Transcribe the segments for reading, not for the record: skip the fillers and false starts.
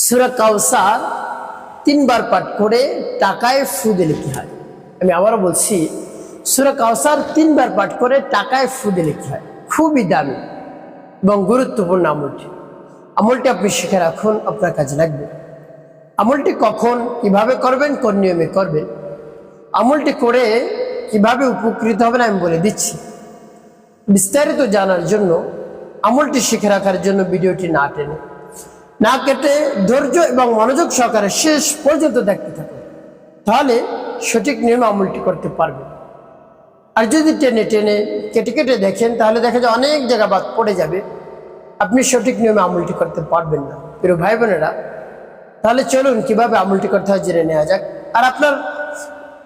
সূরা কাউসার 3 বার পাঠ করে টাকায় ফু দিলে কি হয়? আমি আবারও বলছি, সূরা কাউসার 3 বার পাঠ করে টাকায় ফু দিলে কি হয়? খুবই দামি এবং গুরুত্বপূর্ণ আমলটি। আমলটি আপনি শিখে রাখুন, আপনার কাজে লাগবে। আমলটি কখন কিভাবে করবেন, কোন নিয়মে করবেন, আমলটি করে কিভাবে উপকৃত হবেন আমি বলে দিচ্ছি। বিস্তারিত জানার জন্য, আমলটি শিখে রাখার জন্য ভিডিওটি না টেনে না কেটে ধৈর্য এবং মনোযোগ সহকারে শেষ পর্যন্ত দেখতে থাকুন, তাহলে সঠিক নিয়মে আমলটি করতে পারবেন। আর যদি টেনে টেনে কেটে কেটে দেখেন, তাহলে দেখা যায় অনেক জায়গা বাদ পড়ে যাবে, আপনি সঠিক নিয়মে আমলটি করতে পারবেন না। প্রিয় ভাই বোনেরা, তাহলে চলুন কিভাবে আমলটি করতে হয় জেনে নেওয়া যাক। আর আপনার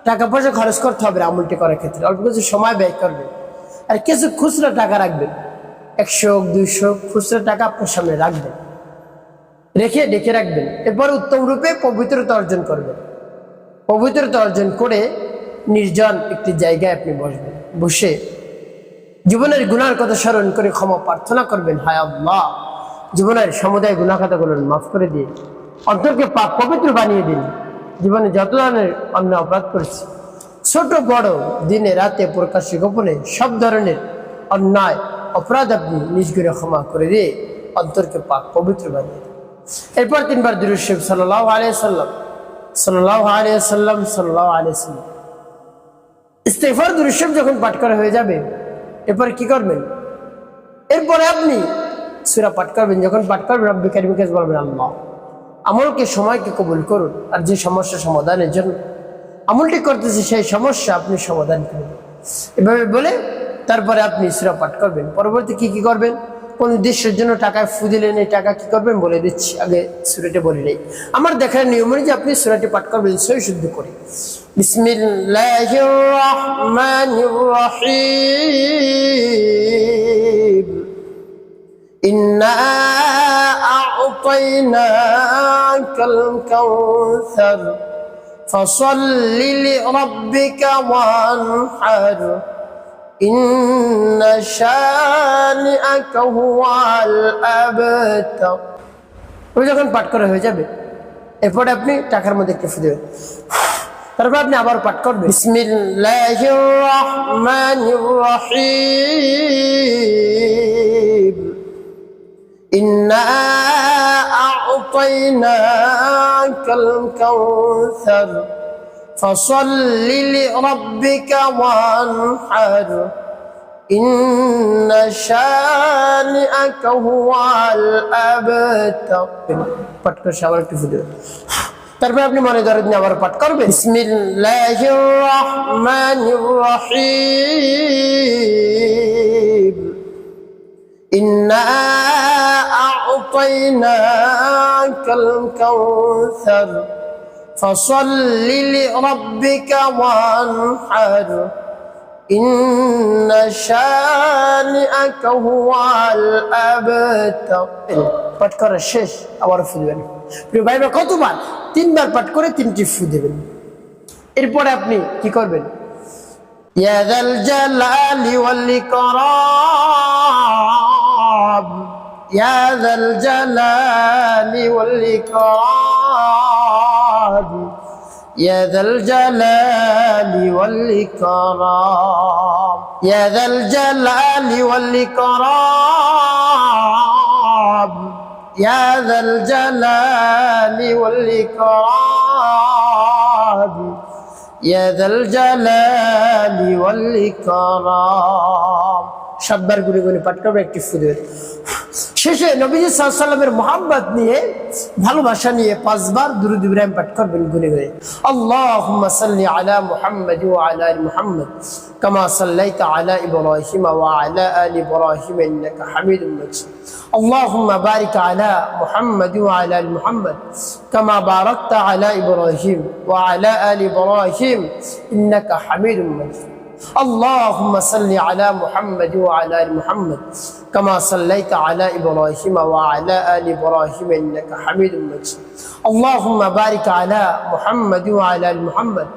টাকা পয়সা খরচ করতে হবে আমলটি করার ক্ষেত্রে, অল্প কিছু সময় ব্যয় করবেন আর কিছু খুচরা টাকা রাখবেন। 100 200 খুচরা টাকা আপনার সামনে রাখবেন, রেখে ডেকে রাখবেন। এরপর উত্তম রূপে পবিত্রতা অর্জন করবেন। পবিত্রতা অর্জন করে নির্জন একটি জায়গায় আপনি বসবেন। বসে জীবনের গুনার কথা স্মরণ করে ক্ষমা প্রার্থনা করবেন, হায় আল্লাহ, জীবনের সমুদায় গুনাহ খাতাগুলো মাফ করে দিয়ে অন্তরকে পাক পবিত্র বানিয়ে দিন। জীবনে যত ধরনের অন্য অপরাধ করেছি, ছোট বড়, দিনে রাতে, প্রকাশ্যে গোপনে, সব ধরনের অন্যায় অপরাধ আপনি নিজ করে ক্ষমা করে দিয়ে অন্তরকে পাক পবিত্র বানিয়ে দিন। এরপর 3 বার দুরূদ শরীফ সাল্লাল্লাহু আলাইহি সাল্লাম, সাল্লাল্লাহু আলাইহি সাল্লাম, সাল্লাল্লাহু আলাইহি সাল্লাম। ইস্তিগফার দুরূদ শরীফ যখন পাঠ করা হয়ে যাবে, এরপরে কি করবেন? এরপরে আপনি সূরা পাঠ করবেন। যখন পাঠ করবেন, রব্বি কারীম কে বলবেন, আল্লাহ আমলকে সময়কে কবুল করুন, আর যে সমস্যা সমাধানের জন্য আমলটি করতেছি সেই সমস্যা আপনি সমাধান করবেন। এভাবে বলে তারপরে আপনি সূরা পাঠ করবেন। পরবর্তী কি করবেন? কোন উদ্দেশ্যের জন্য টাকায় ফু দিলেন, এই টাকা কি করবেন বলে দিচ্ছি, আগে সূরাটি বলে নেই। আমার দেখার নিয়ম অনুযায়ী আপনি সূরাটি পাঠ করবেন সহি শুদ্ধ করে। বিসমিল্লাহির রহমানির রহিম। ইন্না আ'তাইনাকাল কাউসার ফাসাল্লি লিরাব্বিকা ওয়ানহার ইন্না শানিআকা হুয়াল আবতার। ওই যখন পাঠ করা হয়ে যাবে, এরপরে আপনি টাকার মধ্যে একটু ফু দেবেন। তারপর আপনি আবার পাঠ করবেন, বিসমিল্লাহির রহমানির রহিম। ইন্না আ'তাইনাকাল কাউসার ফাসাল্লি লিরাব্বিকা ওয়ানহার ইন্না শানিআকা হুয়াল আবতার। পাঠ করে আবার একটু ফু দেবেন। তারপর আপনি মনে ধরে দিন আবার পাঠ করবেন, বিসমিল্লাহির রহমানির রহিম। ইন্না আ'তাইনাকাল কাউসার ফাসাল্লি লিরাব্বিকা ওয়ানহার ইন্না শানিআকা হুয়াল আবতার। পাঠ করা শেষ, আবার ফু দেবেন। প্রিয় ভাইরা, কতবার? 3 বার পাঠ করে 3টি ফু দেবেন। এরপরে আপনি কি করবেন? ইয়া যাল জালালি ওয়াল ইকরাম, ইয়া যাল জালালি ওয়াল ইকরাম, ইয়া যাল জালালি ওয়াল ইকরাম, ইয়া যাল জালালি ওয়াল ইকরাম, ইয়া যাল জালালি ওয়াল ইকরাম, ইয়া যাল জালালি ওয়াল ইকরাম। 7 বার গুনে গুনে পাঠ করবে, একটি ফু দেবেন। শেষে নবীজি সাল্লাল্লাহু আলাইহি ওয়াসাল্লামের মুহাব্বত নিয়ে, ভালোবাসা নিয়ে 5 বার দুরূদ ইব্রাহিম পাঠ করবেন গুনে গুনে। আল্লাহুম্মা সাল্লি আলা মুহাম্মাদ ওয়া আলা আলি মুহাম্মাদ কামা সাল্লাইতা আলা ইব্রাহিম ওয়া আলা আলি ইব্রাহিম ইন্নাকা হামিদুম মাজিদ। আল্লাহুম্মা বারিক আলা মুহাম্মাদ ওয়া আলা আলি মুহাম্মাদ কামা বারাকতা আলা ইব্রাহিম ওয়া আলা আলি ইব্রাহিম ইন্নাকা হামিদুম মাজিদ। اللهم صل على محمد وعلى ال محمد كما صليت على ابراهيم وعلى ال ابراهيم انك حميد مجيد. اللهم بارك على محمد وعلى ال محمد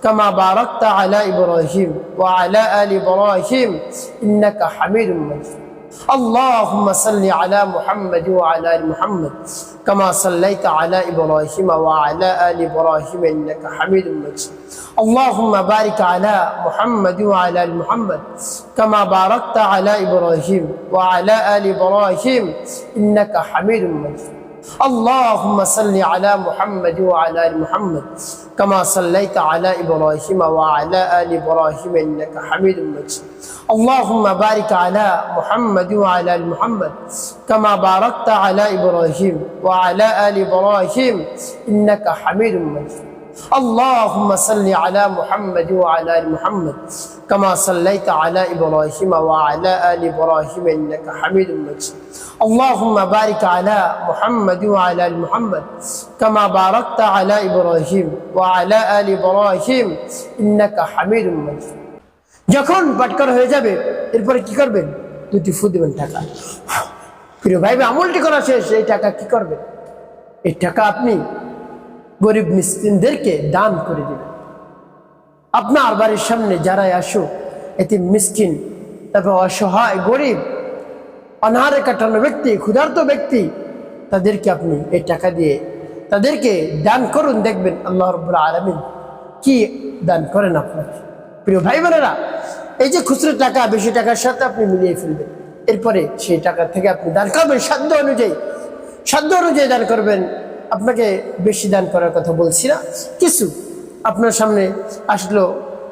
كما باركت على ابراهيم وعلى ال ابراهيم انك حميد مجيد. اللهم صل على محمد وعلى آل محمد كما صليت على إبراهيم وعلى آل إبراهيم إنك حميد مجيد اللهم بارك على محمد وعلى آل محمد كما باركت على إبراهيم وعلى آل إبراهيم إنك حميد مجيد اللهم صل على محمد وعلى آل محمد كما صليت على إبراهيم وعلى آل إبراهيم إنك حميد مجيد اللهم بارك على محمد وعلى آل محمد كما باركت على إبراهيم وعلى آل إبراهيم إنك حميد مجيد اللهم صل على محمد وعلى آل محمد كما صليت على إبراهيم وعلى آل إبراهيم إنك حميد مجيد اللهم بارك على محمد وعلى آل محمد كما باركت على إبراهيم وعلى آل إبراهيم إنك حميد مجيد যখন পাঠ করা হয়ে যাবে এরপরে কি করবেন দুটি ফু দিবেন টাকা প্রিয় ভাই আমলটি করা শেষ এই টাকা কি করবেন এই টাকা আপনি গরিব মিসকিনদেরকে দান করে দিবেন আপনার বাড়ির সামনে যারাই আসো এতিম মিসকিন তারপর অসহায় গরিব অনাহারে কাটানো ব্যক্তি ক্ষুধার্ত ব্যক্তি তাদেরকে আপনি এই টাকা দিয়ে তাদেরকে দান করুন দেখবেন আল্লাহ রাব্বুল আলামিন কি দান করেন আপনাকে প্রিয় ভাই বোনেরা এই যে খুচরো টাকা বেশি টাকার সাথে আপনি মিলিয়ে ফেলবেন এরপরে সেই টাকা থেকে আপনি দান করবেন সাধ্য অনুযায়ী দান করবেন আপনাকে বেশি দান করার কথা বলছি না কিছু আপনার সামনে আসলো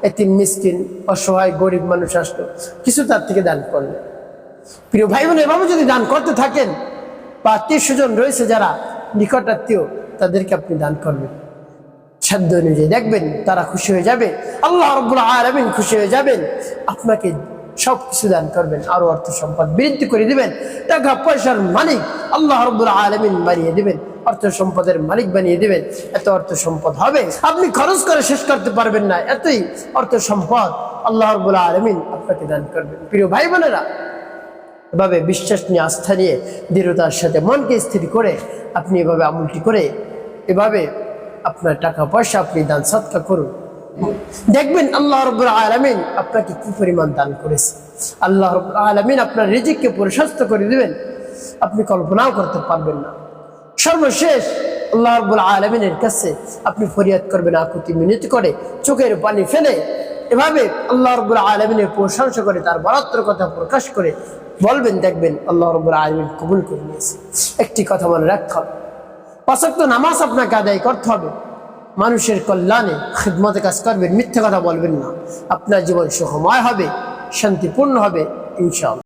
এতিম মিসকিন অসহায় গরিব মানুষ আসলো কিছু তার থেকে দান করলেন প্রিয় ভাই বোন এভাবে যদি দান করতে থাকেন বা আত্মীয় স্বজন রয়েছে যারা নিকট আত্মীয় তাদেরকে আপনি দান করবেন সাধ্য অনুযায়ী দেখবেন তারা খুশি হয়ে যাবে আল্লাহ রাব্বুল আলামিন খুশি হয়ে যাবেন আপনাকে সব কিছু দান করবেন আরো অর্থ সম্পদ বৃদ্ধি করে দিবেন টাকা পয়সার মালিক আল্লাহ রাব্বুল আলামিন বানিয়ে দিবেন অর্থ সম্পদের মালিক বানিয়ে দিবেন এত অর্থ সম্পদ হবে আপনি খরচ করে শেষ করতে পারবেন না এতই অর্থ সম্পদ আল্লাহ রাব্বুল আলামিন আপনাকে দান করবেন প্রিয় ভাই বোনেরা এভাবে বিশ্বাস নিয়ে আস্থা নিয়ে দৃঢ়তার সাথে মনকে স্থির করে আপনি এভাবে আমলটি করে এভাবে আপনার টাকা পয়সা আপনি দান সদকা করুন দেখবেন আল্লাহ রাব্বুল আলামিন আপনাকে কি পরিমাণ দান করেছে আল্লাহ রাব্বুল আলামিন আপনার রিজিককে প্রশস্ত করে দিবেন আপনি কল্পনাও করতে পারবেন না সর্বশেষ আল্লাহ রাব্বুল আলামিনের কাছে আপনি ফরিয়াদ করবেন আকুতি মিনতি করে চোখের পানি ফেলে এভাবে আল্লাহ রাব্বুল আলামিনের প্রশংসা করে তার বরত্বের কথা প্রকাশ করে বলবেন দেখবেন আল্লাহ রাব্বুল আলামিন কবুল করে নিয়েছে একটি কথা মনে রাখুন পাঁচ ওয়াক্ত নামাজ আপনাকে আদায় করতে হবে মানুষের কল্যাণে খিদমতে কাজ করবেন মিথ্যা কথা বলবেন না আপনার জীবন সুখময় হবে শান্তিপূর্ণ হবে ইনশাআল্লাহ।